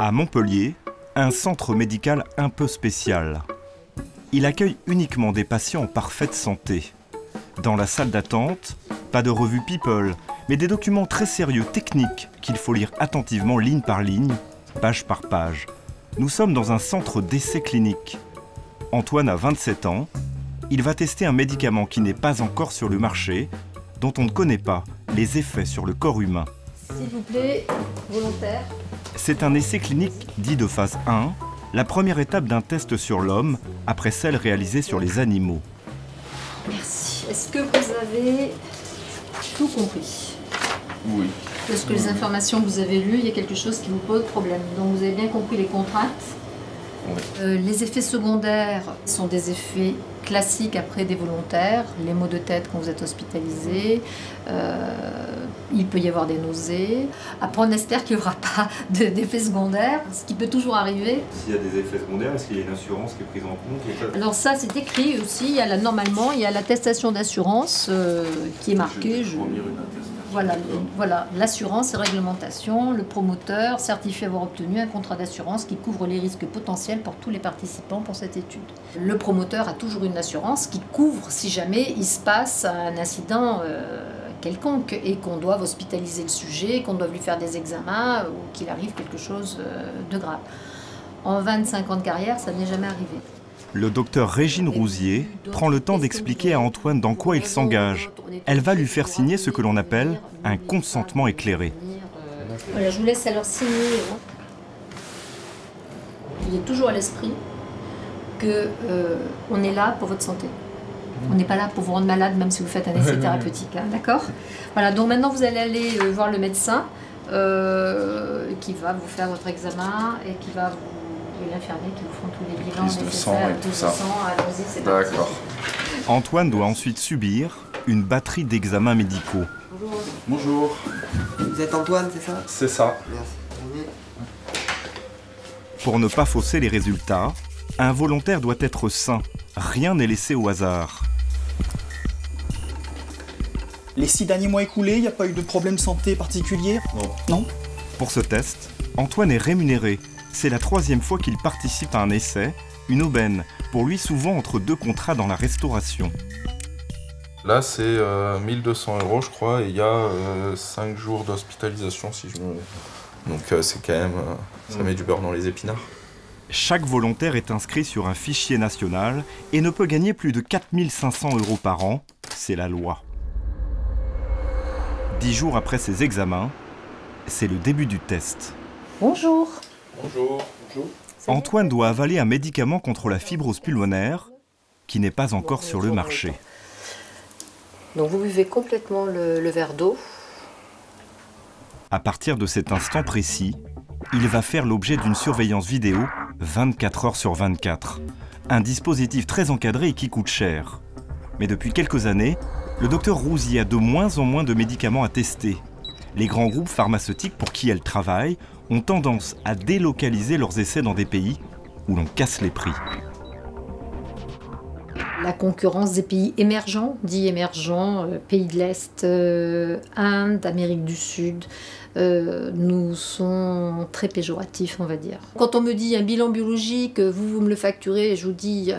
À Montpellier, un centre médical un peu spécial. Il accueille uniquement des patients en parfaite santé. Dans la salle d'attente, pas de revue People, mais des documents très sérieux, techniques, qu'il faut lire attentivement ligne par ligne, page par page. Nous sommes dans un centre d'essai clinique. Antoine a 27 ans. Il va tester un médicament qui n'est pas encore sur le marché, dont on ne connaît pas les effets sur le corps humain. S'il vous plaît, volontaire. C'est un essai clinique dit de phase 1, la première étape d'un test sur l'homme, après celle réalisée sur les animaux. Merci. Est-ce que vous avez tout compris? Oui. Est-ce que les informations que vous avez lues, il y a quelque chose qui vous pose problème? Donc vous avez bien compris les contraintes. Oui. Les effets secondaires sont des effets classiques après des volontaires, les maux de tête quand vous êtes hospitalisé, il peut y avoir des nausées. Après, on espère qu'il n'y aura pas d'effets secondaires, ce qui peut toujours arriver. S'il y a des effets secondaires, est-ce qu'il y a une assurance qui est prise en compte? Alors ça, c'est écrit aussi, normalement, il y a l'attestation d'assurance qui est marquée. Voilà, l'assurance et réglementation, le promoteur certifie avoir obtenu un contrat d'assurance qui couvre les risques potentiels pour tous les participants pour cette étude. Le promoteur a toujours une assurance qui couvre si jamais il se passe un incident quelconque et qu'on doive hospitaliser le sujet, qu'on doive lui faire des examens ou qu'il arrive quelque chose de grave. En 25 ans de carrière, ça n'est jamais arrivé. Le docteur Régine Rousier prend le temps d'expliquer à Antoine dans quoi il s'engage. Elle va lui faire signer ce que l'on appelle un consentement éclairé. Voilà, je vous laisse alors signer. Il est toujours à l'esprit qu'on est là pour votre santé. On n'est pas là pour vous rendre malade, même si vous faites un essai thérapeutique, hein, d'accord? Voilà, donc maintenant vous allez aller voir le médecin qui va vous faire votre examen et qui va vous... et l'infirmier qui vous font tous les bilans nécessaires, et tout ça. Allons-y, c'est parti. D'accord. Antoine doit ensuite subir une batterie d'examens médicaux. Bonjour. Vous êtes Antoine, c'est ça? C'est ça. Merci. Pour ne pas fausser les résultats, un volontaire doit être sain. Rien n'est laissé au hasard. Les 6 derniers mois écoulés, il n'y a pas eu de problème de santé particulier? Non. Pour ce test, Antoine est rémunéré. C'est la 3e fois qu'il participe à un essai, une aubaine, pour lui souvent entre 2 contrats dans la restauration. Là, c'est 1 200 € je crois, et il y a 5 jours d'hospitalisation si je me... Donc c'est quand même... ça met du beurre dans les épinards. Chaque volontaire est inscrit sur un fichier national et ne peut gagner plus de 4 500 € par an. C'est la loi. 10 jours après ses examens, c'est le début du test. Bonjour. Bonjour. Bonjour. Antoine doit avaler un médicament contre la fibrose pulmonaire qui n'est pas encore sur le marché. Donc vous buvez complètement le verre d'eau. À partir de cet instant précis, il va faire l'objet d'une surveillance vidéo 24 heures sur 24. Un dispositif très encadré et qui coûte cher. Mais depuis quelques années, le docteur Rousier a de moins en moins de médicaments à tester. Les grands groupes pharmaceutiques pour qui elle travaille ont tendance à délocaliser leurs essais dans des pays où l'on casse les prix. La concurrence des pays émergents, dits émergents, pays de l'Est, Inde, Amérique du Sud, nous sont très péjoratifs, on va dire. Quand on me dit un bilan biologique, vous me le facturez, je vous dis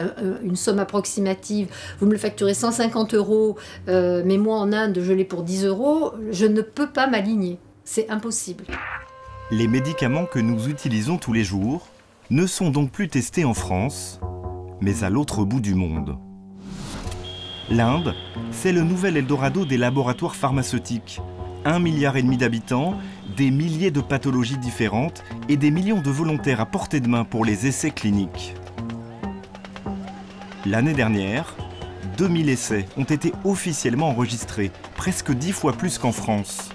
une somme approximative, vous me le facturez 150 €, mais moi en Inde, je l'ai pour 10 €, je ne peux pas m'aligner. C'est impossible. Les médicaments que nous utilisons tous les jours ne sont donc plus testés en France, mais à l'autre bout du monde. L'Inde, c'est le nouvel Eldorado des laboratoires pharmaceutiques. 1,5 milliard d'habitants, des milliers de pathologies différentes et des millions de volontaires à portée de main pour les essais cliniques. L'année dernière, 2000 essais ont été officiellement enregistrés, presque 10 fois plus qu'en France.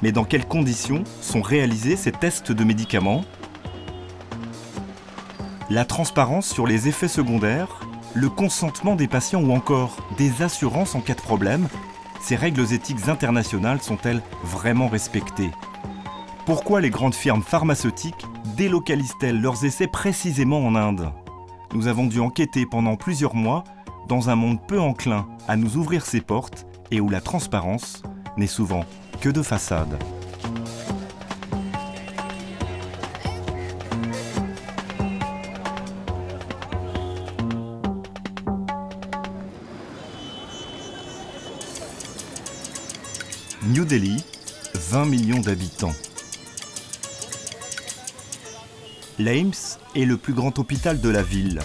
Mais dans quelles conditions sont réalisés ces tests de médicaments? La transparence sur les effets secondaires, le consentement des patients ou encore des assurances en cas de problème, ces règles éthiques internationales sont-elles vraiment respectées? Pourquoi les grandes firmes pharmaceutiques délocalisent-elles leurs essais précisément en Inde? Nous avons dû enquêter pendant plusieurs mois dans un monde peu enclin à nous ouvrir ses portes et où la transparence n'est souvent que de façade. New Delhi, 20 millions d'habitants. L'AIMS est le plus grand hôpital de la ville.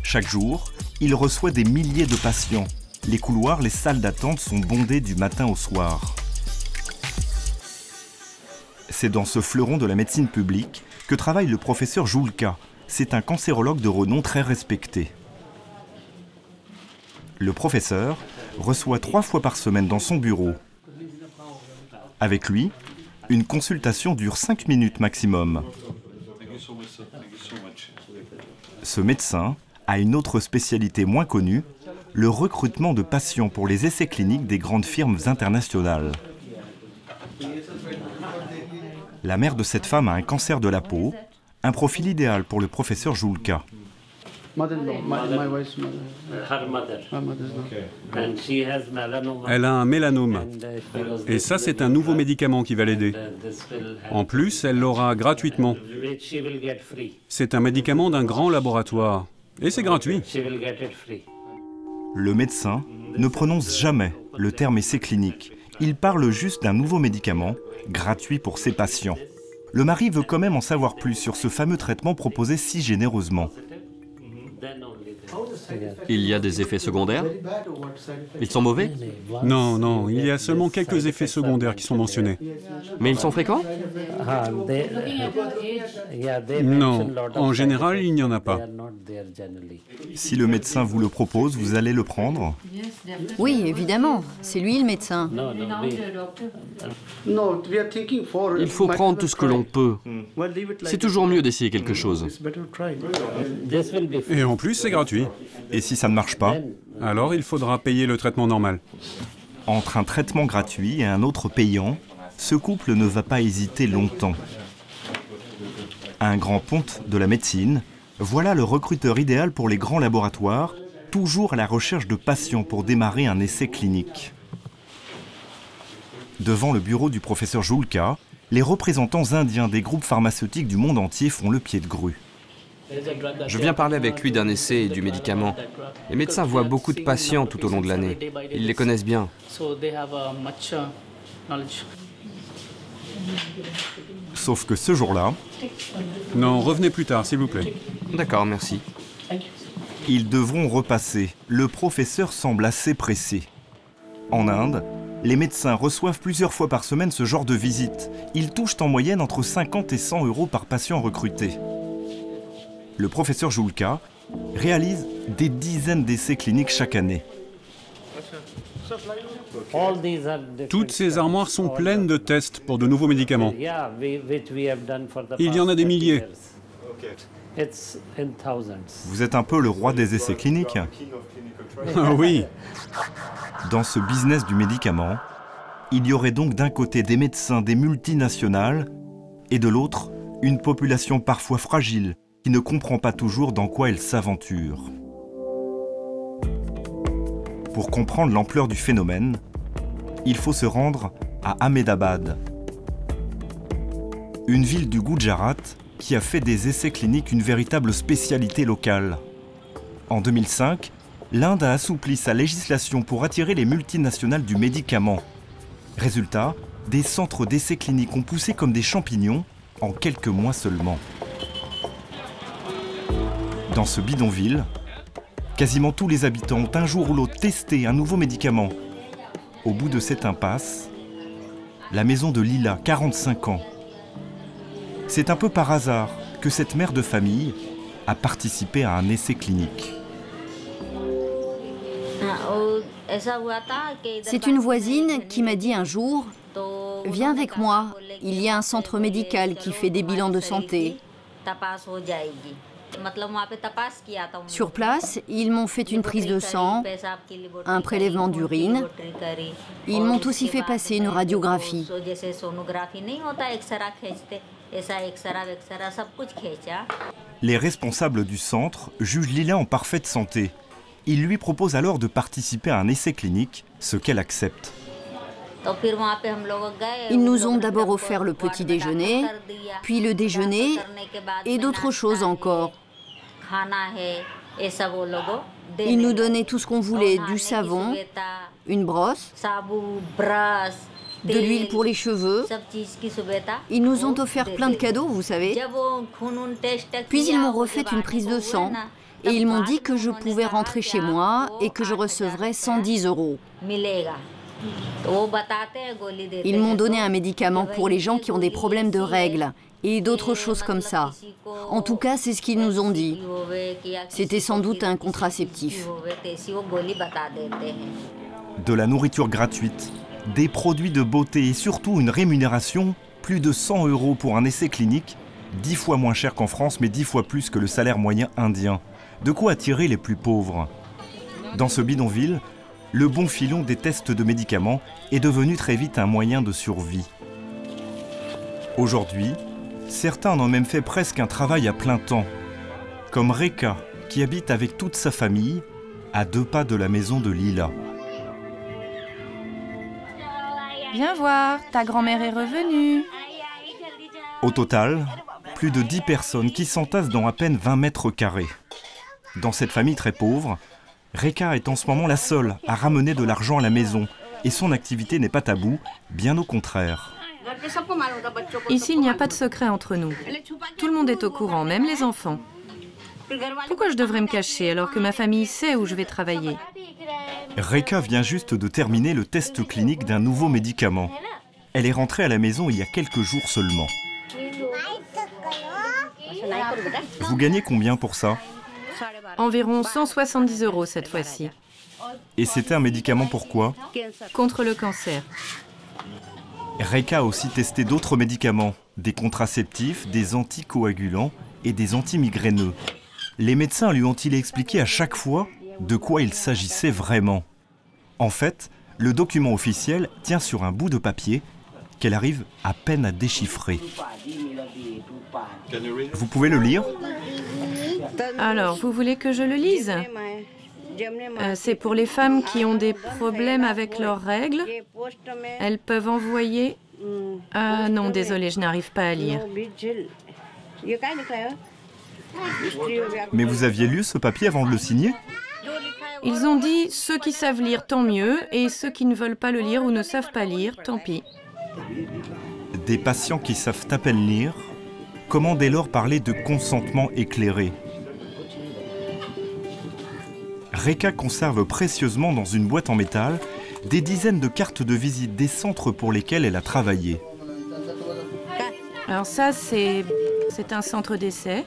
Chaque jour, il reçoit des milliers de patients. Les couloirs, les salles d'attente sont bondées du matin au soir. C'est dans ce fleuron de la médecine publique que travaille le professeur Julka. C'est un cancérologue de renom très respecté. Le professeur reçoit 3 fois par semaine dans son bureau. Avec lui, une consultation dure 5 minutes maximum. Ce médecin a une autre spécialité moins connue, le recrutement de patients pour les essais cliniques des grandes firmes internationales. La mère de cette femme a un cancer de la peau, un profil idéal pour le professeur Julka. Elle a un mélanome. Et ça, c'est un nouveau médicament qui va l'aider. En plus, elle l'aura gratuitement. C'est un médicament d'un grand laboratoire. Et c'est gratuit. Le médecin ne prononce jamais le terme essai clinique. Il parle juste d'un nouveau médicament, gratuit pour ses patients. Le mari veut quand même en savoir plus sur ce fameux traitement proposé si généreusement. Il y a des effets secondaires? Ils sont mauvais? Non, non, il y a seulement quelques effets secondaires qui sont mentionnés. Mais ils sont fréquents? Non, en général, il n'y en a pas. Si le médecin vous le propose, vous allez le prendre? Oui, évidemment, c'est lui le médecin. Il faut prendre tout ce que l'on peut. C'est toujours mieux d'essayer quelque chose. Et en plus, c'est gratuit. Et si ça ne marche pas? Alors, il faudra payer le traitement normal. Entre un traitement gratuit et un autre payant, ce couple ne va pas hésiter longtemps. Un grand ponte de la médecine, voilà le recruteur idéal pour les grands laboratoires, toujours à la recherche de patients pour démarrer un essai clinique. Devant le bureau du professeur Julka, les représentants indiens des groupes pharmaceutiques du monde entier font le pied de grue. Je viens parler avec lui d'un essai et du médicament. Les médecins voient beaucoup de patients tout au long de l'année. Ils les connaissent bien. Sauf que ce jour-là, Non, revenez plus tard, s'il vous plaît. D'accord, merci. ils devront repasser. Le professeur semble assez pressé. En Inde, les médecins reçoivent plusieurs fois par semaine ce genre de visite. Ils touchent en moyenne entre 50 et 100 € par patient recruté. Le professeur Julka réalise des dizaines d'essais cliniques chaque année. Toutes ces armoires sont pleines de tests pour de nouveaux médicaments. Il y en a des milliers. Vous êtes un peu le roi des essais cliniques. Ah oui. Dans ce business du médicament, il y aurait donc d'un côté des médecins, des multinationales, et de l'autre, une population parfois fragile, qui ne comprend pas toujours dans quoi elle s'aventure. Pour comprendre l'ampleur du phénomène, il faut se rendre à Ahmedabad, une ville du Gujarat qui a fait des essais cliniques une véritable spécialité locale. En 2005, l'Inde a assoupli sa législation pour attirer les multinationales du médicament. Résultat, des centres d'essais cliniques ont poussé comme des champignons en quelques mois seulement. Dans ce bidonville, quasiment tous les habitants ont un jour ou l'autre testé un nouveau médicament. Au bout de cette impasse, la maison de Lila, 45 ans. C'est un peu par hasard que cette mère de famille a participé à un essai clinique. C'est une voisine qui m'a dit un jour « Viens avec moi, il y a un centre médical qui fait des bilans de santé. » Sur place, ils m'ont fait une prise de sang, un prélèvement d'urine. Ils m'ont aussi fait passer une radiographie. Les responsables du centre jugent Lila en parfaite santé. Ils lui proposent alors de participer à un essai clinique, ce qu'elle accepte. Ils nous ont d'abord offert le petit déjeuner, puis le déjeuner et d'autres choses encore. Ils nous donnaient tout ce qu'on voulait, du savon, une brosse, de l'huile pour les cheveux. Ils nous ont offert plein de cadeaux, vous savez. Puis ils m'ont refait une prise de sang et ils m'ont dit que je pouvais rentrer chez moi et que je recevrais 110 €. Ils m'ont donné un médicament pour les gens qui ont des problèmes de règles et d'autres choses comme ça. En tout cas, c'est ce qu'ils nous ont dit. C'était sans doute un contraceptif. De la nourriture gratuite, des produits de beauté et surtout une rémunération, plus de 100 € pour un essai clinique, 10 fois moins cher qu'en France, mais 10 fois plus que le salaire moyen indien. De quoi attirer les plus pauvres. Dans ce bidonville, le bon filon des tests de médicaments est devenu très vite un moyen de survie. Aujourd'hui, certains en ont même fait presque un travail à plein temps, comme Reka, qui habite avec toute sa famille à 2 pas de la maison de Lila. Viens voir, ta grand-mère est revenue. Au total, plus de 10 personnes qui s'entassent dans à peine 20 mètres carrés. Dans cette famille très pauvre, Reka est en ce moment la seule à ramener de l'argent à la maison et son activité n'est pas taboue, bien au contraire. Ici, il n'y a pas de secret entre nous. Tout le monde est au courant, même les enfants. Pourquoi je devrais me cacher alors que ma famille sait où je vais travailler? Reka vient juste de terminer le test clinique d'un nouveau médicament. Elle est rentrée à la maison il y a quelques jours seulement. Vous gagnez combien pour ça? Environ 170 € cette fois-ci. Et c'était un médicament pour quoi? Contre le cancer. Reka a aussi testé d'autres médicaments, des contraceptifs, des anticoagulants et des antimigraineux. Les médecins lui ont-ils expliqué à chaque fois de quoi il s'agissait vraiment? En fait, le document officiel tient sur un bout de papier qu'elle arrive à peine à déchiffrer. Vous pouvez le lire? Alors, vous voulez que je le lise? C'est pour les femmes qui ont des problèmes avec leurs règles. Elles peuvent envoyer... Ah non, désolé, je n'arrive pas à lire. Mais vous aviez lu ce papier avant de le signer? Ils ont dit, ceux qui savent lire, tant mieux, et ceux qui ne veulent pas le lire ou ne savent pas lire, tant pis. Des patients qui savent à peine lire, comment dès lors parler de consentement éclairé? Reka conserve précieusement dans une boîte en métal des dizaines de cartes de visite des centres pour lesquels elle a travaillé. Alors ça, c'est un centre d'essai.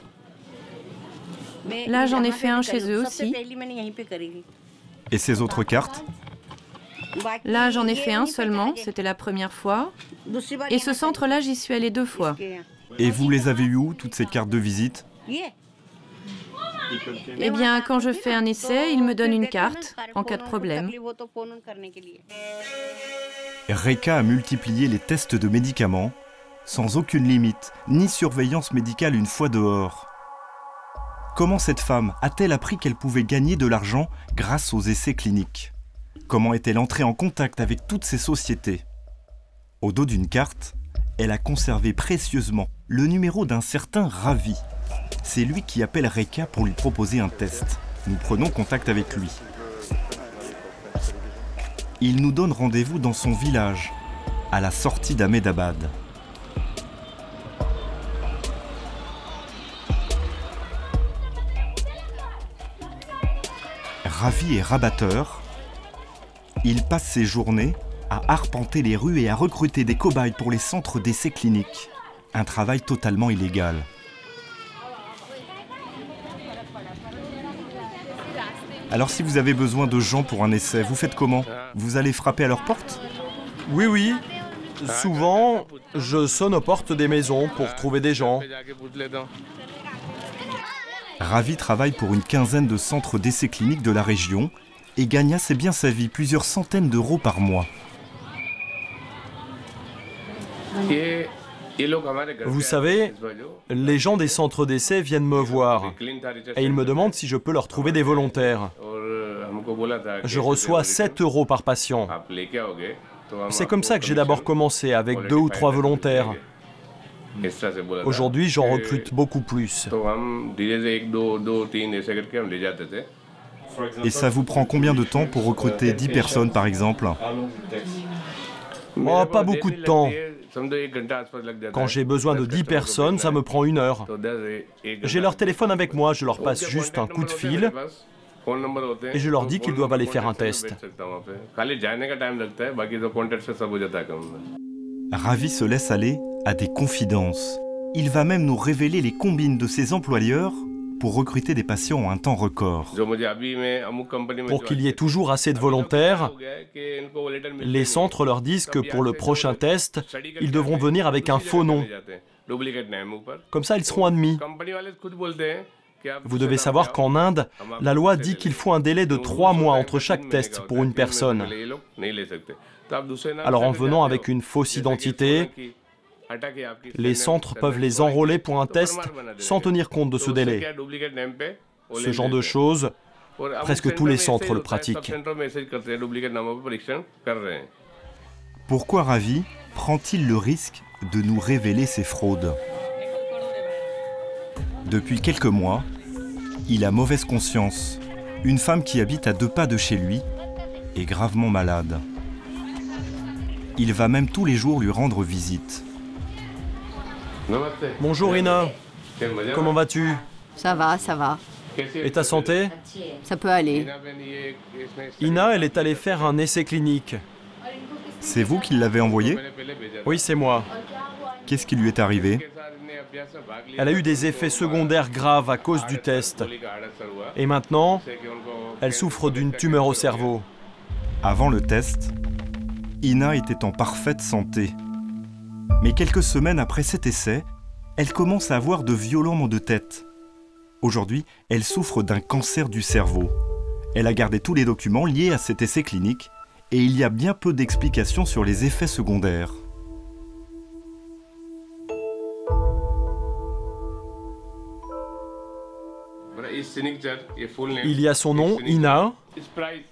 Là, j'en ai fait un chez eux aussi. Et ces autres cartes? Là, j'en ai fait un seulement, c'était la première fois. Et ce centre-là, j'y suis allée 2 fois. Et vous les avez eues où, toutes ces cartes de visite? Eh bien, quand je fais un essai, ils me donnent une carte, en cas de problème. Reka a multiplié les tests de médicaments, sans aucune limite, ni surveillance médicale une fois dehors. Comment cette femme a-t-elle appris qu'elle pouvait gagner de l'argent grâce aux essais cliniques? Comment est-elle entrée en contact avec toutes ces sociétés? Au dos d'une carte, elle a conservé précieusement le numéro d'un certain Ravi. C'est lui qui appelle Reka pour lui proposer un test. Nous prenons contact avec lui. Il nous donne rendez-vous dans son village, à la sortie d'Ahmedabad. Ravi est rabatteur. Il passe ses journées à arpenter les rues et à recruter des cobayes pour les centres d'essais cliniques. Un travail totalement illégal. Alors si vous avez besoin de gens pour un essai, vous faites comment? Vous allez frapper à leur porte? Oui. Souvent, je sonne aux portes des maisons pour trouver des gens. Ravi travaille pour une quinzaine de centres d'essais cliniques de la région et gagne assez bien sa vie, plusieurs centaines d'euros par mois. Vous savez, les gens des centres d'essai viennent me voir et ils me demandent si je peux leur trouver des volontaires. Je reçois 7 € par patient. C'est comme ça que j'ai d'abord commencé, avec 2 ou 3 volontaires. Aujourd'hui, j'en recrute beaucoup plus. Et ça vous prend combien de temps pour recruter 10 personnes, par exemple? Oh, pas beaucoup de temps. Quand j'ai besoin de 10 personnes, ça me prend 1 heure. J'ai leur téléphone avec moi, je leur passe juste un coup de fil et je leur dis qu'ils doivent aller faire un test. Ravi se laisse aller à des confidences. Il va même nous révéler les combines de ses employeurs pour recruter des patients en un temps record. Pour qu'il y ait toujours assez de volontaires, les centres leur disent que pour le prochain test, ils devront venir avec un faux nom. Comme ça, ils seront admis. Vous devez savoir qu'en Inde, la loi dit qu'il faut un délai de 3 mois entre chaque test pour une personne. Alors en venant avec une fausse identité, les centres peuvent les enrôler pour un test sans tenir compte de ce délai. Ce genre de choses, presque tous les centres le pratiquent. Pourquoi Ravi prend-il le risque de nous révéler ses fraudes? Depuis quelques mois, il a mauvaise conscience. Une femme qui habite à 2 pas de chez lui est gravement malade. Il va même tous les jours lui rendre visite. Bonjour Ina, comment vas-tu? Ça va, ça va. Et ta santé? Ça peut aller. Ina, elle est allée faire un essai clinique. C'est vous qui l'avez envoyé? Oui, c'est moi. Qu'est-ce qui lui est arrivé? Elle a eu des effets secondaires graves à cause du test. Et maintenant, elle souffre d'une tumeur au cerveau. Avant le test, Ina était en parfaite santé. Mais quelques semaines après cet essai, elle commence à avoir de violents maux de tête. Aujourd'hui, elle souffre d'un cancer du cerveau. Elle a gardé tous les documents liés à cet essai clinique et il y a bien peu d'explications sur les effets secondaires. Il y a son nom, Ina,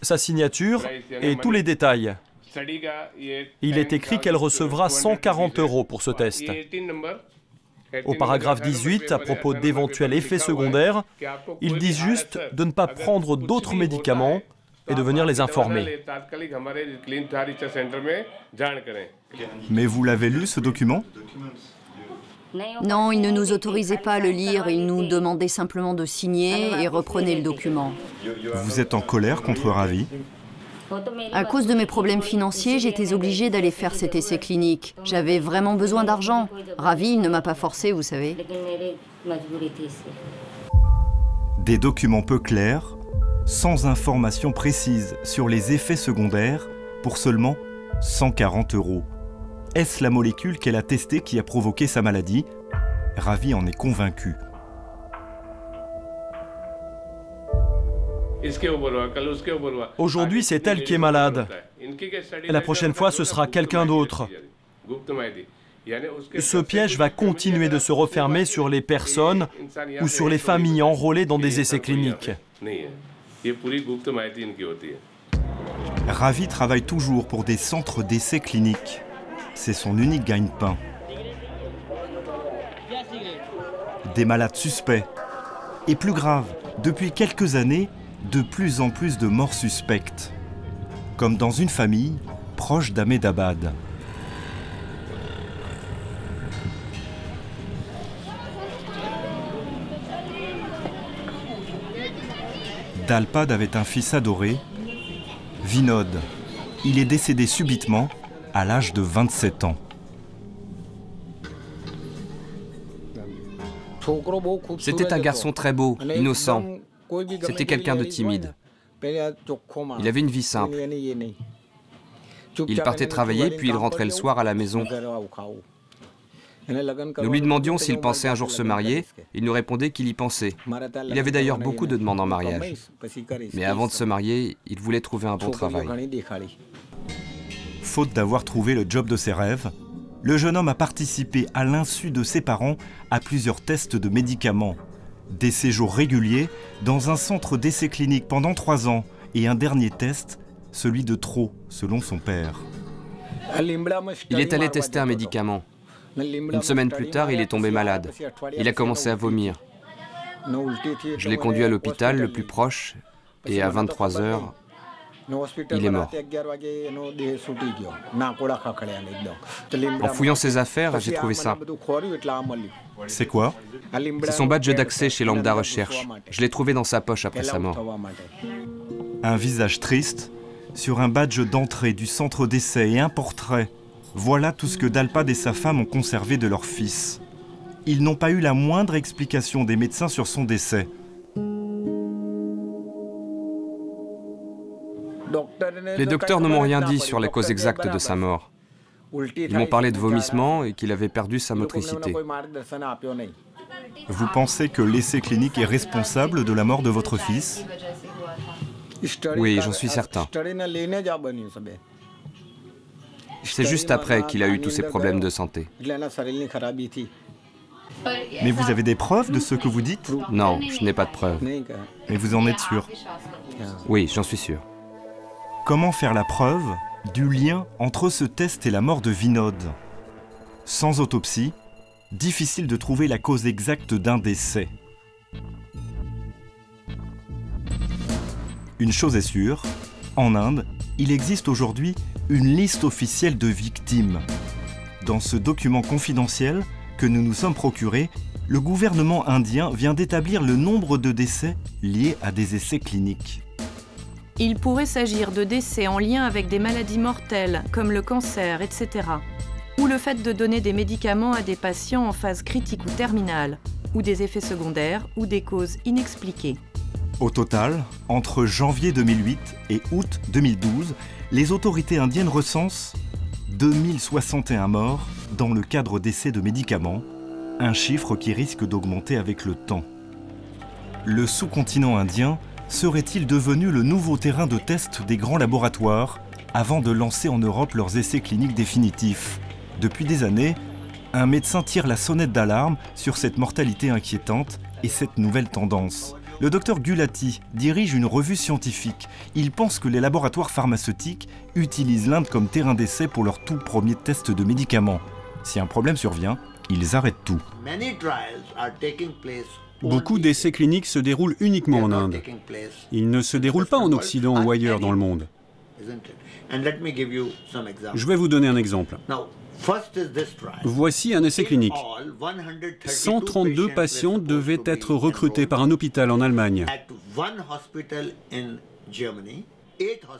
sa signature et tous les détails. Il est écrit qu'elle recevra 140 € pour ce test. Au paragraphe 18, à propos d'éventuels effets secondaires, ils disent juste de ne pas prendre d'autres médicaments et de venir les informer. Mais vous l'avez lu, ce document? Non, il ne nous autorisait pas à le lire, il nous demandait simplement de signer et reprenez le document. Vous êtes en colère contre Ravi? À cause de mes problèmes financiers, j'étais obligée d'aller faire cet essai clinique. J'avais vraiment besoin d'argent. Ravi, il ne m'a pas forcé, vous savez. Des documents peu clairs, sans informations précises sur les effets secondaires, pour seulement 140 €. Est-ce la molécule qu'elle a testée qui a provoqué sa maladie? Ravi en est convaincu. Aujourd'hui, c'est elle qui est malade. Et la prochaine fois, ce sera quelqu'un d'autre. Ce piège va continuer de se refermer sur les personnes ou sur les familles enrôlées dans des essais cliniques. Ravi travaille toujours pour des centres d'essais cliniques. C'est son unique gagne-pain. Des malades suspects. Et plus grave, depuis quelques années, de plus en plus de morts suspectes. Comme dans une famille proche d'Ahmedabad. Dalpad avait un fils adoré, Vinod. Il est décédé subitement à l'âge de 27 ans. C'était un garçon très beau, innocent. C'était quelqu'un de timide. Il avait une vie simple. Il partait travailler, puis il rentrait le soir à la maison. Nous lui demandions s'il pensait un jour se marier. Il nous répondait qu'il y pensait. Il avait d'ailleurs beaucoup de demandes en mariage. Mais avant de se marier, il voulait trouver un bon travail. Faute d'avoir trouvé le job de ses rêves, le jeune homme a participé à l'insu de ses parents à plusieurs tests de médicaments. Des séjours réguliers dans un centre d'essai clinique pendant 3 ans et un dernier test, celui de trop, selon son père. Il est allé tester un médicament. Une semaine plus tard, il est tombé malade. Il a commencé à vomir. Je l'ai conduit à l'hôpital le plus proche et à 23 h, Il est mort. En fouillant ses affaires, j'ai trouvé ça. C'est quoi? C'est son badge d'accès chez Lambda Recherche. Je l'ai trouvé dans sa poche après sa mort. Un visage triste sur un badge d'entrée du centre d'essai et un portrait. Voilà tout ce que Dalpad et sa femme ont conservé de leur fils. Ils n'ont pas eu la moindre explication des médecins sur son décès. Les docteurs ne m'ont rien dit sur la cause exacte de sa mort. Ils m'ont parlé de vomissements et qu'il avait perdu sa motricité. Vous pensez que l'essai clinique est responsable de la mort de votre fils? Oui, j'en suis certain. C'est juste après qu'il a eu tous ces problèmes de santé. Mais vous avez des preuves de ce que vous dites? Non, je n'ai pas de preuves. Mais vous en êtes sûr? Oui, j'en suis sûr. Comment faire la preuve du lien entre ce test et la mort de Vinod? Sans autopsie, difficile de trouver la cause exacte d'un décès. Une chose est sûre, en Inde, il existe aujourd'hui une liste officielle de victimes. Dans ce document confidentiel que nous nous sommes procurés, le gouvernement indien vient d'établir le nombre de décès liés à des essais cliniques. Il pourrait s'agir de décès en lien avec des maladies mortelles, comme le cancer, etc. Ou le fait de donner des médicaments à des patients en phase critique ou terminale, ou des effets secondaires, ou des causes inexpliquées. Au total, entre janvier 2008 et août 2012, les autorités indiennes recensent 2061 morts dans le cadre d'essais de médicaments, un chiffre qui risque d'augmenter avec le temps. Le sous-continent indien serait-il devenu le nouveau terrain de test des grands laboratoires avant de lancer en Europe leurs essais cliniques définitifs? Depuis des années, un médecin tire la sonnette d'alarme sur cette mortalité inquiétante et cette nouvelle tendance. Le docteur Gulati dirige une revue scientifique. Il pense que les laboratoires pharmaceutiques utilisent l'Inde comme terrain d'essai pour leur tout premier test de médicaments. Si un problème survient, ils arrêtent tout. Beaucoup d'essais cliniques se déroulent uniquement en Inde. Ils ne se déroulent pas en Occident ou ailleurs dans le monde. Je vais vous donner un exemple. Voici un essai clinique. 132 patients devaient être recrutés par un hôpital en Allemagne,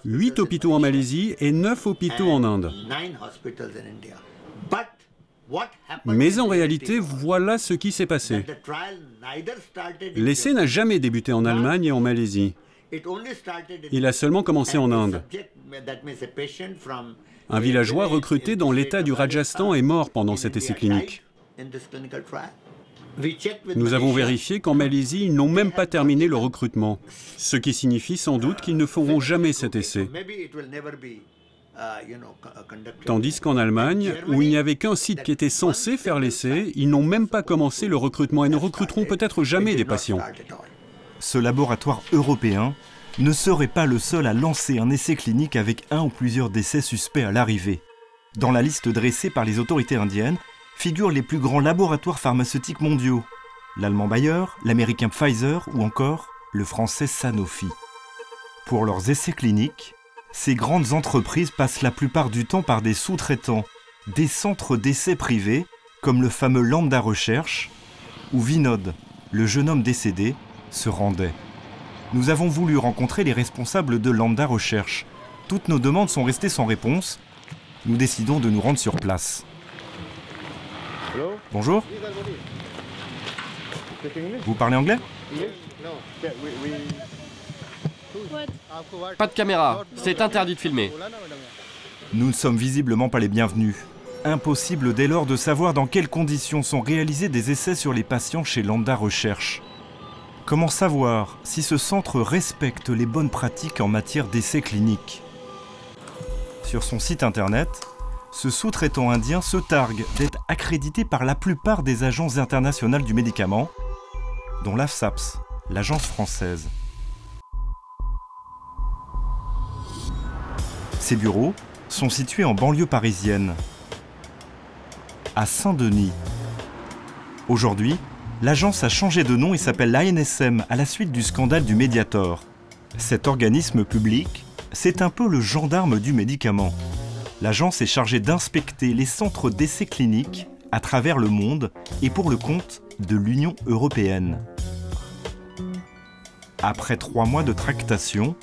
8 hôpitaux en Malaisie et 9 hôpitaux en Inde. Mais en réalité, voilà ce qui s'est passé. L'essai n'a jamais débuté en Allemagne et en Malaisie. Il a seulement commencé en Inde. Un villageois recruté dans l'État du Rajasthan est mort pendant cet essai clinique. Nous avons vérifié qu'en Malaisie, ils n'ont même pas terminé le recrutement, ce qui signifie sans doute qu'ils ne feront jamais cet essai. Tandis qu'en Allemagne, où il n'y avait qu'un site qui était censé faire l'essai, ils n'ont même pas commencé le recrutement et ne recruteront peut-être jamais des patients. Ce laboratoire européen ne serait pas le seul à lancer un essai clinique avec un ou plusieurs décès suspects à l'arrivée. Dans la liste dressée par les autorités indiennes figurent les plus grands laboratoires pharmaceutiques mondiaux, l'allemand Bayer, l'américain Pfizer ou encore le français Sanofi. Pour leurs essais cliniques, ces grandes entreprises passent la plupart du temps par des sous-traitants, des centres d'essais privés, comme le fameux Lambda Recherche, où Vinod, le jeune homme décédé, se rendait. Nous avons voulu rencontrer les responsables de Lambda Recherche. Toutes nos demandes sont restées sans réponse. Nous décidons de nous rendre sur place. Bonjour. Vous parlez anglais? Pas de caméra, c'est interdit de filmer. Nous ne sommes visiblement pas les bienvenus. Impossible dès lors de savoir dans quelles conditions sont réalisés des essais sur les patients chez Lambda Recherche. Comment savoir si ce centre respecte les bonnes pratiques en matière d'essais cliniques? Sur son site internet, ce sous-traitant indien se targue d'être accrédité par la plupart des agences internationales du médicament, dont l'AFSAPS, l'agence française. Ses bureaux sont situés en banlieue parisienne, à Saint-Denis. Aujourd'hui, l'agence a changé de nom et s'appelle l'ANSM à la suite du scandale du Mediator. Cet organisme public c'est un peu le gendarme du médicament. L'agence est chargée d'inspecter les centres d'essais cliniques à travers le monde et pour le compte de l'Union européenne. Après 3 mois de tractation,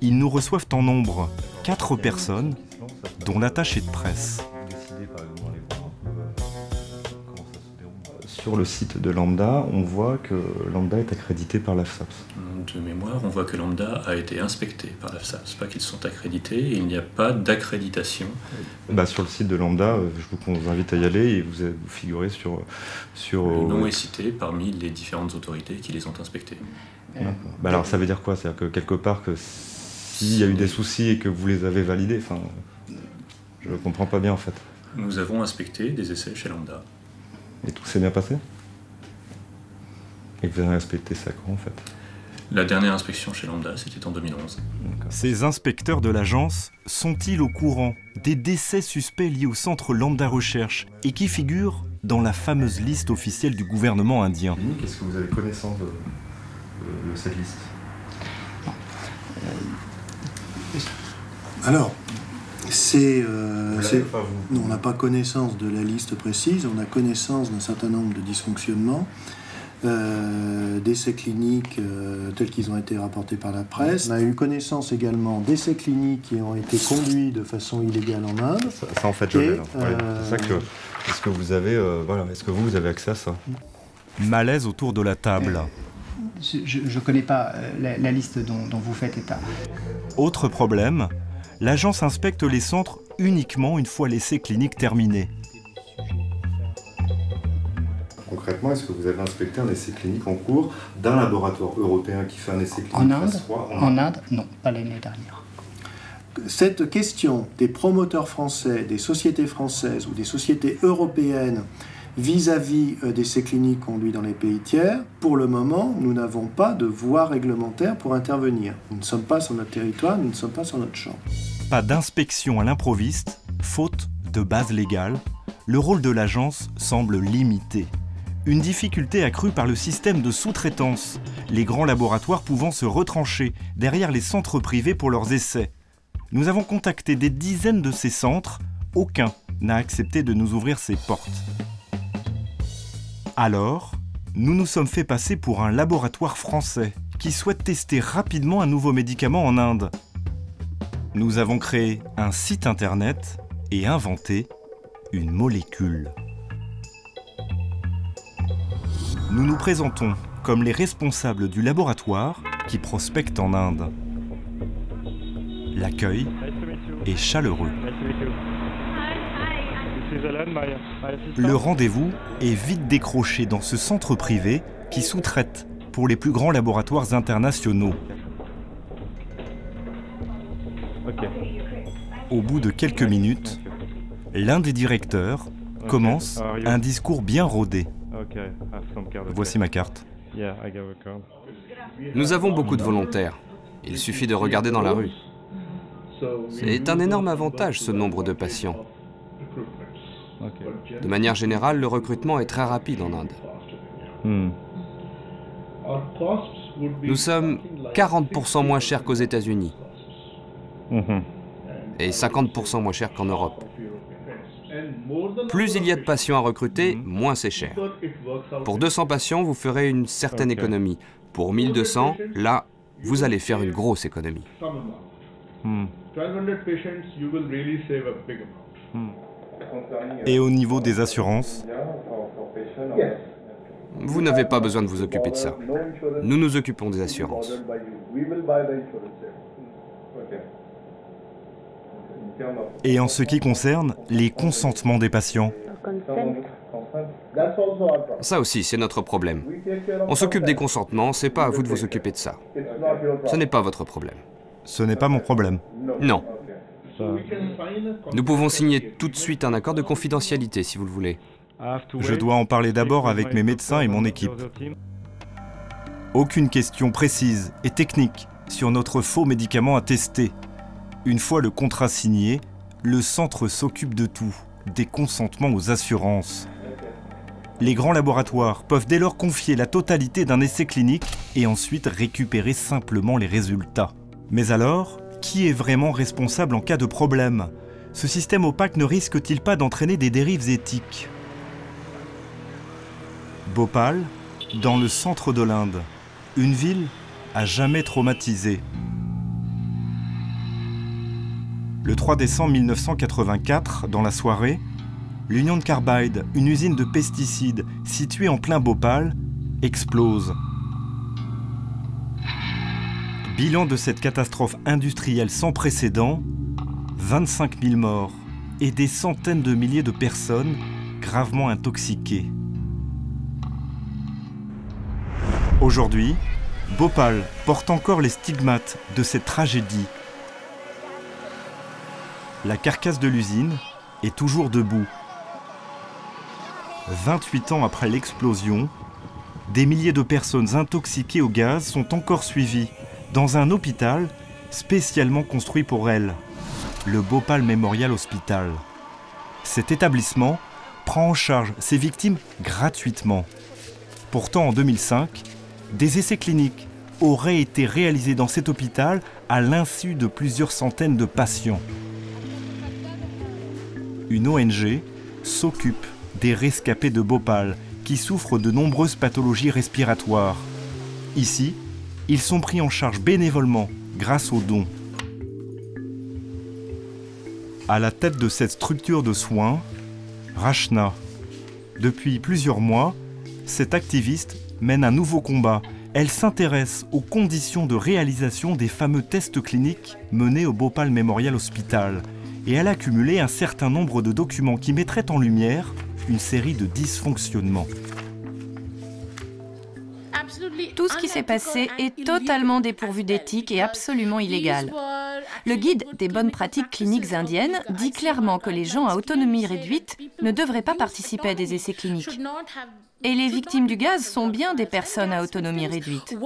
ils nous reçoivent en nombre 4 personnes, dont l'attaché de presse. Sur le site de Lambda, on voit que Lambda est accrédité par l'AFSAPS. De mémoire, on voit que Lambda a été inspecté par l'AFSAPS, pas qu'ils sont accrédités, et il n'y a pas d'accréditation. Sur le site de Lambda, je vous invite à y aller et vous figurez sur le nom est cité parmi les différentes autorités qui les ont inspectés. Alors ça veut dire quoi? C'est-à-dire que quelque part, que s'il y a eu des soucis et que vous les avez validés, je ne comprends pas bien en fait. Nous avons inspecté des essais chez Lambda. Et tout s'est bien passé? Et vous avez inspecté ça quand en fait? La dernière inspection chez Lambda, c'était en 2011. Ces inspecteurs de l'agence sont-ils au courant des décès suspects liés au centre Lambda Recherche et qui figurent dans la fameuse liste officielle du gouvernement indien? Est-ce que vous avez connaissance de cette liste? Alors, on n'a pas connaissance de la liste précise, on a connaissance d'un certain nombre de dysfonctionnements, d'essais cliniques tels qu'ils ont été rapportés par la presse. On a eu connaissance également d'essais cliniques qui ont été conduits de façon illégale en Inde. Ça en fait, je l'ai. C'est ça que... Est-ce que vous avez, est-ce que vous avez accès à ça? Malaise autour de la table. Je ne connais pas la liste dont vous faites état. Autre problème, l'agence inspecte les centres uniquement une fois l'essai clinique terminé. Concrètement, est-ce que vous avez inspecté un essai clinique en cours d'un laboratoire européen qui fait un essai clinique en Inde? En Inde, non, pas l'année dernière. Cette question des promoteurs français, des sociétés françaises ou des sociétés européennes vis-à-vis d'essais cliniques conduits dans les pays tiers, pour le moment, nous n'avons pas de voie réglementaire pour intervenir. Nous ne sommes pas sur notre territoire, nous ne sommes pas sur notre champ. Pas d'inspection à l'improviste, faute de base légale, le rôle de l'agence semble limité. Une difficulté accrue par le système de sous-traitance, les grands laboratoires pouvant se retrancher derrière les centres privés pour leurs essais. Nous avons contacté des dizaines de ces centres, aucun n'a accepté de nous ouvrir ses portes. Alors, nous nous sommes fait passer pour un laboratoire français qui souhaite tester rapidement un nouveau médicament en Inde. Nous avons créé un site internet et inventé une molécule. Nous nous présentons comme les responsables du laboratoire qui prospecte en Inde. L'accueil est chaleureux. Le rendez-vous est vite décroché dans ce centre privé qui sous-traite pour les plus grands laboratoires internationaux. Au bout de quelques minutes, l'un des directeurs commence un discours bien rodé. Voici ma carte. Nous avons beaucoup de volontaires. Il suffit de regarder dans la rue. C'est un énorme avantage, ce nombre de patients. De manière générale, le recrutement est très rapide en Inde. Nous sommes 40% moins chers qu'aux États-Unis et 50% moins chers qu'en Europe. Plus il y a de patients à recruter, moins c'est cher. Pour 200 patients, vous ferez une certaine économie. Pour 1200, là, vous allez faire une grosse économie. Et au niveau des assurances? Vous n'avez pas besoin de vous occuper de ça. Nous nous occupons des assurances. Et en ce qui concerne les consentements des patients? Ça aussi, c'est notre problème. On s'occupe des consentements, c'est pas à vous de vous occuper de ça. Ce n'est pas votre problème. Ce n'est pas mon problème. Non. Nous pouvons signer tout de suite un accord de confidentialité, si vous le voulez. Je dois en parler d'abord avec mes médecins et mon équipe. Aucune question précise et technique sur notre faux médicament à tester. Une fois le contrat signé, le centre s'occupe de tout, des consentements aux assurances. Les grands laboratoires peuvent dès lors confier la totalité d'un essai clinique et ensuite récupérer simplement les résultats. Mais alors, qui est vraiment responsable en cas de problème? Ce système opaque ne risque-t-il pas d'entraîner des dérives éthiques? Bhopal, dans le centre de l'Inde, une ville à jamais traumatisée. Le 3 décembre 1984, dans la soirée, l'Union Carbide, une usine de pesticides située en plein Bhopal, explose. Bilan de cette catastrophe industrielle sans précédent, 25 000 morts et des centaines de milliers de personnes gravement intoxiquées. Aujourd'hui, Bhopal porte encore les stigmates de cette tragédie. La carcasse de l'usine est toujours debout. 28 ans après l'explosion, des milliers de personnes intoxiquées au gaz sont encore suivies dans un hôpital spécialement construit pour elles, le Bhopal Memorial Hospital. Cet établissement prend en charge ses victimes gratuitement. Pourtant, en 2005, des essais cliniques auraient été réalisés dans cet hôpital à l'insu de plusieurs centaines de patients. Une ONG s'occupe des rescapés de Bhopal qui souffrent de nombreuses pathologies respiratoires. Ici, ils sont pris en charge bénévolement grâce aux dons. À la tête de cette structure de soins, Rachna. Depuis plusieurs mois, cette activiste mène un nouveau combat. Elle s'intéresse aux conditions de réalisation des fameux tests cliniques menés au Bhopal Memorial Hospital. Et elle a cumulé un certain nombre de documents qui mettraient en lumière une série de dysfonctionnements. Tout ce qui s'est passé est totalement dépourvu d'éthique et absolument illégal. Le guide des bonnes pratiques cliniques indiennes dit clairement que les gens à autonomie réduite ne devraient pas participer à des essais cliniques. Et les victimes du gaz sont bien des personnes à autonomie réduite.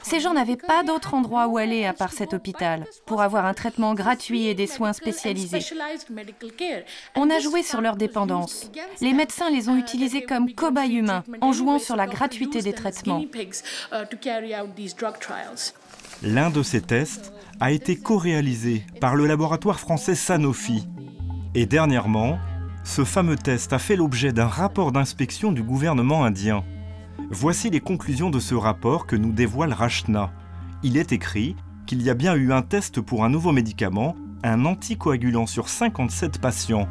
Ces gens n'avaient pas d'autre endroit où aller à part cet hôpital pour avoir un traitement gratuit et des soins spécialisés. On a joué sur leur dépendance. Les médecins les ont utilisés comme cobayes humains en jouant sur la gratuité des traitements. L'un de ces tests a été co-réalisé par le laboratoire français Sanofi. Et dernièrement, ce fameux test a fait l'objet d'un rapport d'inspection du gouvernement indien. Voici les conclusions de ce rapport que nous dévoile Rachna. Il est écrit qu'il y a bien eu un test pour un nouveau médicament, un anticoagulant sur 57 patients.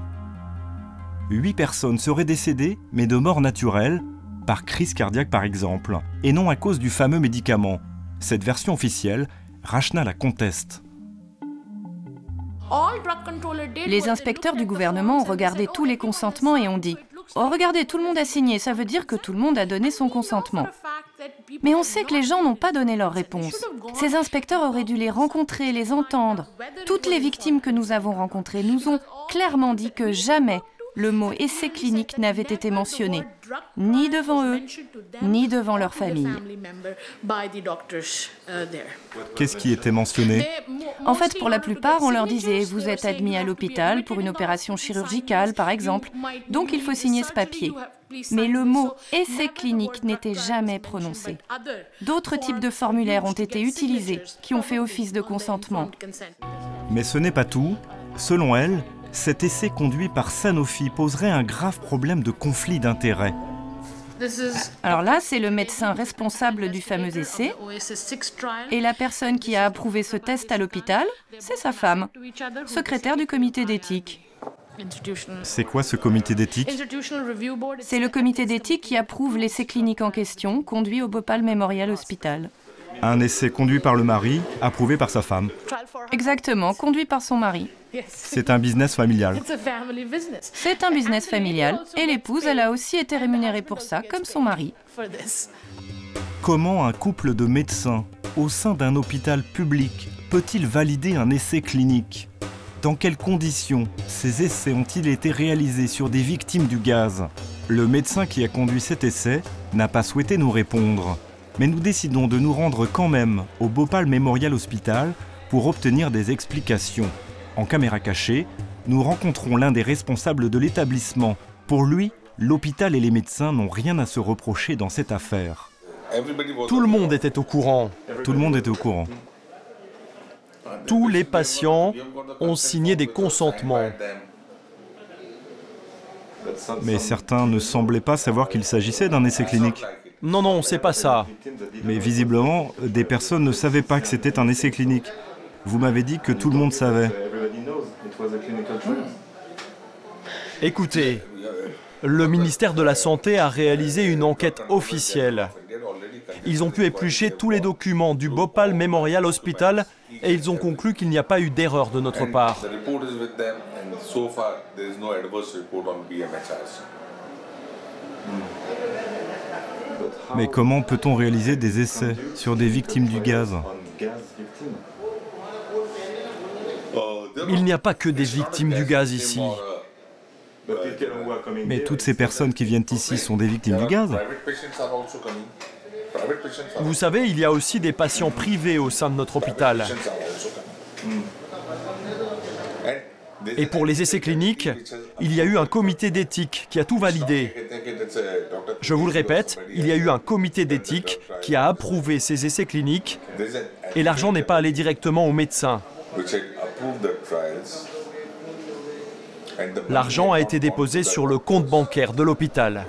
8 personnes seraient décédées, mais de mort naturelle, par crise cardiaque par exemple, et non à cause du fameux médicament. Cette version officielle, Rachna la conteste. Les inspecteurs du gouvernement ont regardé tous les consentements et ont dit « Oh, regardez, tout le monde a signé, ça veut dire que tout le monde a donné son consentement. » Mais on sait que les gens n'ont pas donné leur réponse. Ces inspecteurs auraient dû les rencontrer, les entendre. Toutes les victimes que nous avons rencontrées nous ont clairement dit que jamais le mot « essai clinique » n'avait été mentionné, ni devant eux, ni devant leur famille. Qu'est-ce qui était mentionné? En fait, pour la plupart, on leur disait « Vous êtes admis à l'hôpital pour une opération chirurgicale, par exemple, donc il faut signer ce papier. » Mais le mot « essai clinique » n'était jamais prononcé. D'autres types de formulaires ont été utilisés, qui ont fait office de consentement. Mais ce n'est pas tout. Selon elle, cet essai conduit par Sanofi poserait un grave problème de conflit d'intérêts. Alors là, c'est le médecin responsable du fameux essai. Et la personne qui a approuvé ce test à l'hôpital, c'est sa femme, secrétaire du comité d'éthique. C'est quoi ce comité d'éthique? C'est le comité d'éthique qui approuve l'essai clinique en question, conduit au Bhopal Memorial Hospital. Un essai conduit par le mari, approuvé par sa femme. Exactement, conduit par son mari. C'est un business familial. C'est un business familial, et l'épouse, elle a aussi été rémunérée pour ça, comme son mari. Comment un couple de médecins, au sein d'un hôpital public, peut-il valider un essai clinique? Dans quelles conditions ces essais ont-ils été réalisés sur des victimes du gaz? Le médecin qui a conduit cet essai n'a pas souhaité nous répondre. Mais nous décidons de nous rendre quand même au Bhopal Memorial Hospital pour obtenir des explications. En caméra cachée, nous rencontrons l'un des responsables de l'établissement. Pour lui, l'hôpital et les médecins n'ont rien à se reprocher dans cette affaire. Tout le monde était au courant. Tout le monde était au courant. Tous les patients ont signé des consentements. Mais certains ne semblaient pas savoir qu'il s'agissait d'un essai clinique. Non, non, c'est pas ça. Mais visiblement, des personnes ne savaient pas que c'était un essai clinique. Vous m'avez dit que tout le monde savait. Écoutez, le ministère de la Santé a réalisé une enquête officielle. Ils ont pu éplucher tous les documents du Bhopal Memorial Hospital et ils ont conclu qu'il n'y a pas eu d'erreur de notre part. Mais comment peut-on réaliser des essais sur des victimes du gaz? Il n'y a pas que des victimes du gaz ici. Mais toutes ces personnes qui viennent ici sont des victimes du gaz? Vous savez, il y a aussi des patients privés au sein de notre hôpital. Et pour les essais cliniques, il y a eu un comité d'éthique qui a tout validé. Je vous le répète, il y a eu un comité d'éthique qui a approuvé ces essais cliniques et l'argent n'est pas allé directement aux médecins. L'argent a été déposé sur le compte bancaire de l'hôpital.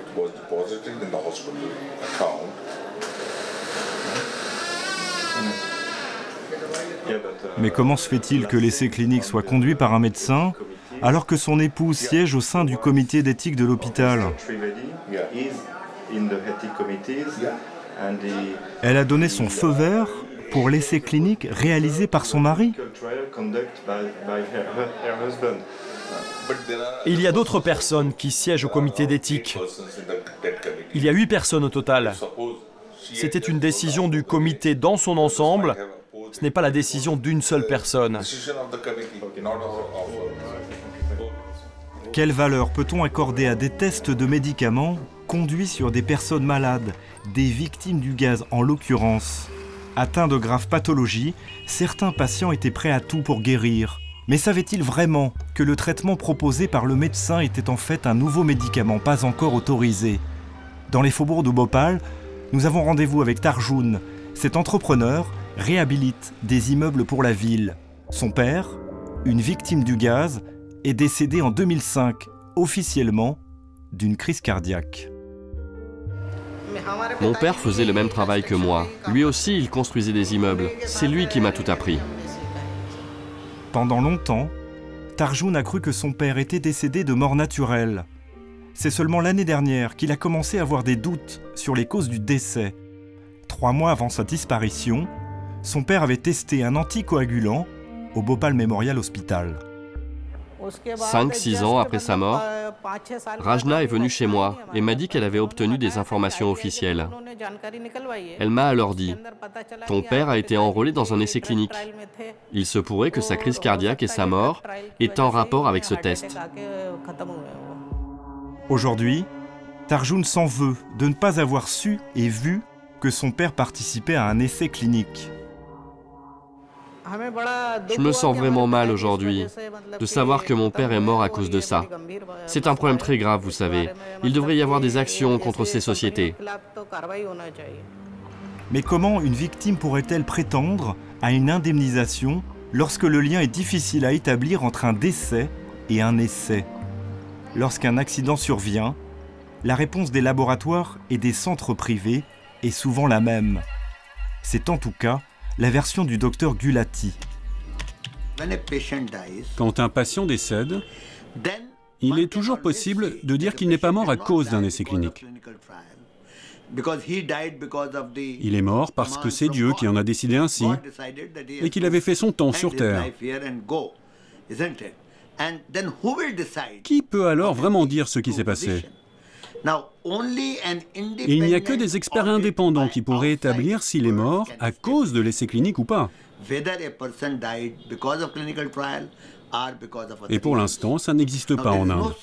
Mais comment se fait-il que l'essai clinique soit conduit par un médecin alors que son épouse siège au sein du comité d'éthique de l'hôpital? Elle a donné son feu vert pour l'essai clinique réalisé par son mari? Il y a d'autres personnes qui siègent au comité d'éthique. Il y a 8 personnes au total. C'était une décision du comité dans son ensemble. Ce n'est pas la décision d'une seule personne. Quelle valeur peut-on accorder à des tests de médicaments conduits sur des personnes malades, des victimes du gaz en l'occurrence? Atteints de graves pathologies, certains patients étaient prêts à tout pour guérir. Mais savaient-ils vraiment que le traitement proposé par le médecin était en fait un nouveau médicament pas encore autorisé? Dans les faubourgs de Bhopal, nous avons rendez-vous avec Tarjoun. Cet entrepreneur réhabilite des immeubles pour la ville. Son père, une victime du gaz, est décédé en 2005, officiellement, d'une crise cardiaque. Mon père faisait le même travail que moi. Lui aussi, il construisait des immeubles. C'est lui qui m'a tout appris. Pendant longtemps, Tarjoun a cru que son père était décédé de mort naturelle. C'est seulement l'année dernière qu'il a commencé à avoir des doutes sur les causes du décès. 3 mois avant sa disparition, son père avait testé un anticoagulant au Bhopal Memorial Hospital. 5-6 ans après sa mort, Rajna est venue chez moi et m'a dit qu'elle avait obtenu des informations officielles. Elle m'a alors dit « Ton père a été enrôlé dans un essai clinique. Il se pourrait que sa crise cardiaque et sa mort aient en rapport avec ce test. » Aujourd'hui, Tarjoun s'en veut de ne pas avoir su et vu que son père participait à un essai clinique. Je me sens vraiment mal aujourd'hui de savoir que mon père est mort à cause de ça. C'est un problème très grave, vous savez. Il devrait y avoir des actions contre ces sociétés. Mais comment une victime pourrait-elle prétendre à une indemnisation lorsque le lien est difficile à établir entre un décès et un essai? Lorsqu'un accident survient, la réponse des laboratoires et des centres privés est souvent la même. C'est en tout cas la version du docteur Gulati. Quand un patient décède, il est toujours possible de dire qu'il n'est pas mort à cause d'un essai clinique. Il est mort parce que c'est Dieu qui en a décidé ainsi et qu'il avait fait son temps sur Terre. Qui peut alors vraiment dire ce qui s'est passé? Il n'y a que des experts indépendants qui pourraient établir s'il est mort à cause de l'essai clinique ou pas. Et pour l'instant, ça n'existe pas en Inde.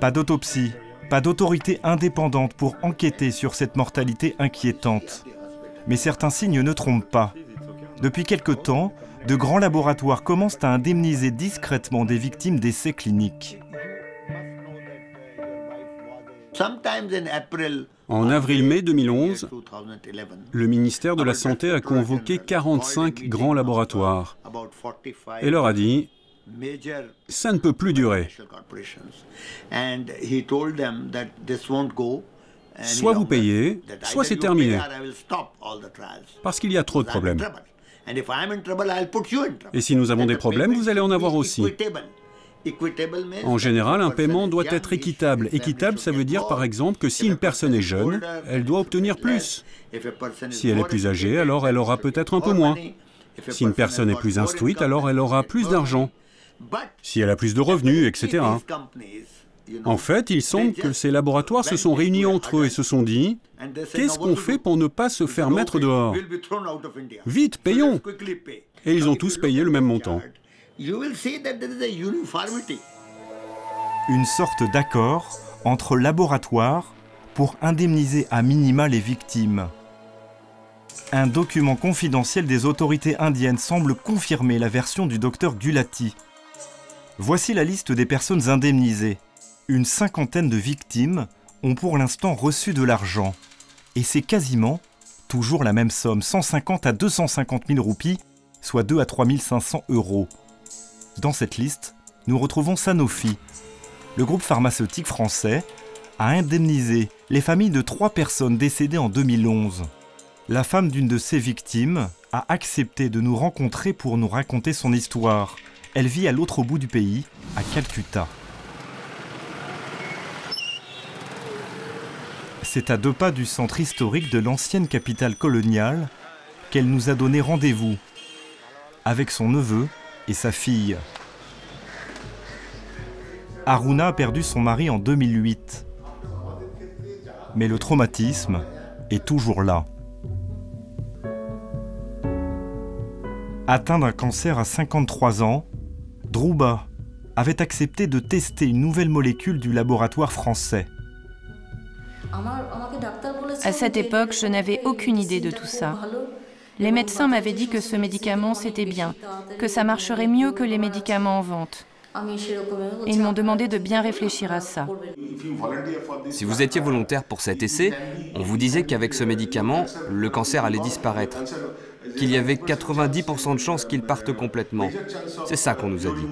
Pas d'autopsie, pas d'autorité indépendante pour enquêter sur cette mortalité inquiétante. Mais certains signes ne trompent pas. Depuis quelque temps, de grands laboratoires commencent à indemniser discrètement des victimes d'essais cliniques. En avril-mai 2011, le ministère de la Santé a convoqué 45 grands laboratoires et leur a dit « ça ne peut plus durer ». Soit vous payez, soit c'est terminé, parce qu'il y a trop de problèmes. Et si nous avons des problèmes, vous allez en avoir aussi. En général, un paiement doit être équitable. Équitable, ça veut dire par exemple que si une personne est jeune, elle doit obtenir plus. Si elle est plus âgée, alors elle aura peut-être un peu moins. Si une personne est plus instruite, alors elle aura plus d'argent. Si elle a plus de revenus, etc. En fait, il semble que ces laboratoires se sont réunis entre eux et se sont dit « Qu'est-ce qu'on fait pour ne pas se faire mettre dehors? Vite, payons !» Et ils ont tous payé le même montant. Une sorte d'accord entre laboratoires pour indemniser à minima les victimes. Un document confidentiel des autorités indiennes semble confirmer la version du docteur Gulati. Voici la liste des personnes indemnisées. Une cinquantaine de victimes ont pour l'instant reçu de l'argent. Et c'est quasiment toujours la même somme, 150 à 250 000 roupies, soit 2 à 3 500 €. Dans cette liste, nous retrouvons Sanofi. Le groupe pharmaceutique français a indemnisé les familles de 3 personnes décédées en 2011. La femme d'une de ces victimes a accepté de nous rencontrer pour nous raconter son histoire. Elle vit à l'autre bout du pays, à Calcutta. C'est à 2 pas du centre historique de l'ancienne capitale coloniale qu'elle nous a donné rendez-vous avec son neveu et sa fille. Aruna a perdu son mari en 2008. Mais le traumatisme est toujours là. Atteint d'un cancer à 53 ans, Dhruba avait accepté de tester une nouvelle molécule du laboratoire français. À cette époque, je n'avais aucune idée de tout ça. Les médecins m'avaient dit que ce médicament, c'était bien, que ça marcherait mieux que les médicaments en vente. Et ils m'ont demandé de bien réfléchir à ça. Si vous étiez volontaire pour cet essai, on vous disait qu'avec ce médicament, le cancer allait disparaître, qu'il y avait 90% de chances qu'il parte complètement. C'est ça qu'on nous a dit.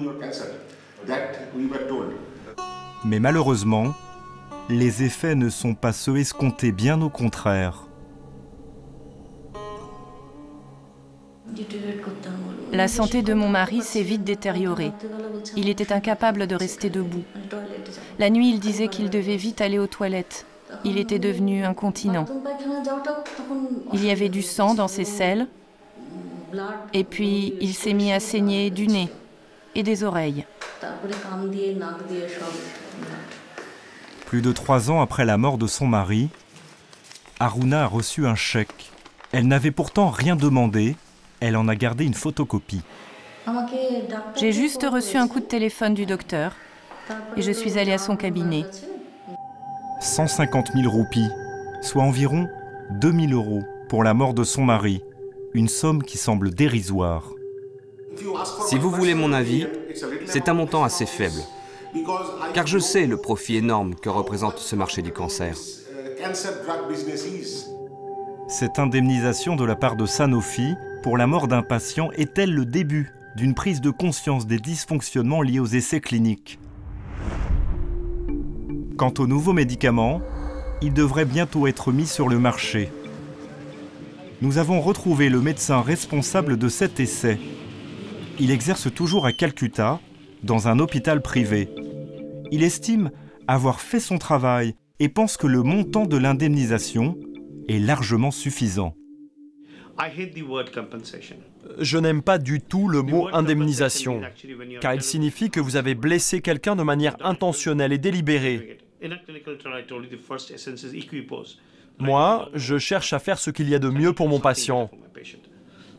Mais malheureusement, les effets ne sont pas ceux escomptés, bien au contraire. La santé de mon mari s'est vite détériorée. Il était incapable de rester debout. La nuit, il disait qu'il devait vite aller aux toilettes. Il était devenu incontinent. Il y avait du sang dans ses selles. Et puis, il s'est mis à saigner du nez et des oreilles. Plus de 3 ans après la mort de son mari, Aruna a reçu un chèque. Elle n'avait pourtant rien demandé. Elle en a gardé une photocopie. J'ai juste reçu un coup de téléphone du docteur et je suis allée à son cabinet. 150 000 roupies, soit environ 2 000 € pour la mort de son mari. Une somme qui semble dérisoire. Si vous voulez mon avis, c'est un montant assez faible. Car je sais le profit énorme que représente ce marché du cancer. Cette indemnisation de la part de Sanofi pour la mort d'un patient est-elle le début d'une prise de conscience des dysfonctionnements liés aux essais cliniques? Quant aux nouveaux médicaments, ils devraient bientôt être mis sur le marché. Nous avons retrouvé le médecin responsable de cet essai. Il exerce toujours à Calcutta, dans un hôpital privé. Il estime avoir fait son travail et pense que le montant de l'indemnisation est largement suffisant. Je n'aime pas du tout le mot indemnisation, car il signifie que vous avez blessé quelqu'un de manière intentionnelle et délibérée. Moi, je cherche à faire ce qu'il y a de mieux pour mon patient.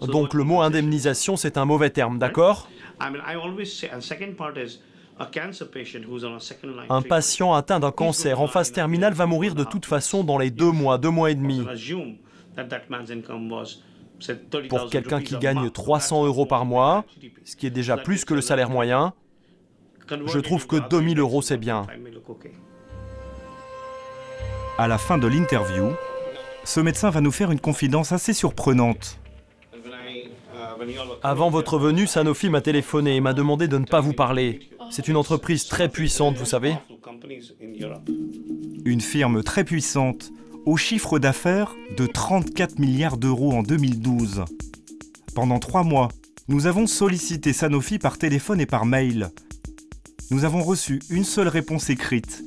Donc le mot indemnisation, c'est un mauvais terme, d'accord? Un patient atteint d'un cancer en phase terminale va mourir de toute façon dans les 2 mois, 2 mois et demi. Pour quelqu'un qui gagne 300 € par mois, ce qui est déjà plus que le salaire moyen, je trouve que 2 000 € c'est bien. À la fin de l'interview, ce médecin va nous faire une confidence assez surprenante. Avant votre venue, Sanofi m'a téléphoné et m'a demandé de ne pas vous parler. C'est une entreprise très puissante, vous savez. Une firme très puissante, au chiffre d'affaires de 34 milliards d'euros en 2012. Pendant 3 mois, nous avons sollicité Sanofi par téléphone et par mail. Nous avons reçu une seule réponse écrite.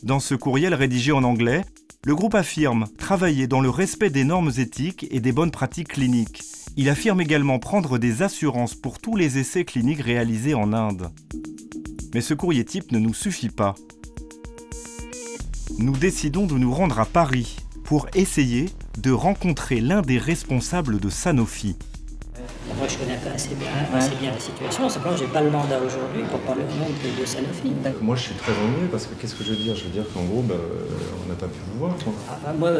Dans ce courriel rédigé en anglais, le groupe affirme travailler dans le respect des normes éthiques et des bonnes pratiques cliniques. Il affirme également prendre des assurances pour tous les essais cliniques réalisés en Inde. Mais ce courrier type ne nous suffit pas. Nous décidons de nous rendre à Paris pour essayer de rencontrer l'un des responsables de Sanofi. Moi, je connais assez bien la situation, simplement, je n'ai pas le mandat aujourd'hui pour parler au nom de Sanofi. Moi, je suis très ennuyé parce que qu'est-ce que je veux dire? Je veux dire qu'en gros, on n'a pas pu vous voir. Moi,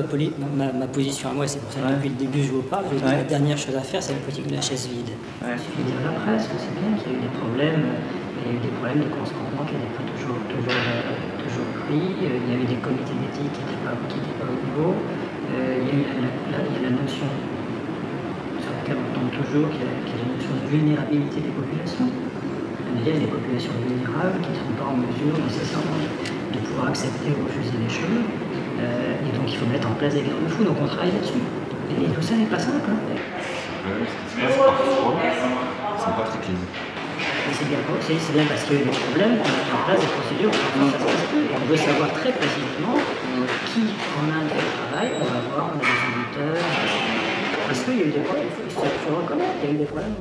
ma position à moi, c'est pour ça que depuis le début, je vous parle. Je dis la dernière chose à faire, c'est la politique de la chaise vide. Il suffit de dire à la presse que c'est bien qu'il y a eu des problèmes. Il y a eu des problèmes de consentement qui n'étaient pas toujours pris. Il y a eu des comités d'éthique qui n'étaient pas au niveau. Il y a eu la notion sur laquelle on tombe toujours, qui est la notion de vulnérabilité des populations. Il y a des populations vulnérables qui ne sont pas en mesure nécessairement de pouvoir accepter ou refuser les choses. Et donc il faut mettre en place des garde-fous, donc on travaille là-dessus. Et tout ça n'est pas simple. C'est pas très clean. C'est bien parce qu'il y a eu des problèmes qu'on met en place des procédures pour que ça se passe plus. On veut savoir très précisément qui en a fait le travail, on va voir, on a des auditeurs. Parce qu'il y a eu des problèmes, il faut reconnaître qu'il y a eu des problèmes.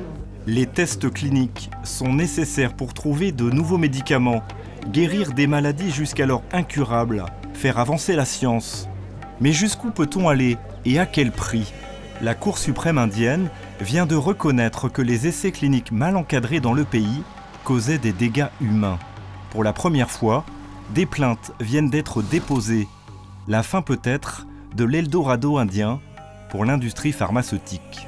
Les tests cliniques sont nécessaires pour trouver de nouveaux médicaments, guérir des maladies jusqu'alors incurables, faire avancer la science. Mais jusqu'où peut-on aller et à quel prix? La Cour suprême indienne vient de reconnaître que les essais cliniques mal encadrés dans le pays causaient des dégâts humains. Pour la première fois, des plaintes viennent d'être déposées. La fin peut-être de l'Eldorado indien pour l'industrie pharmaceutique.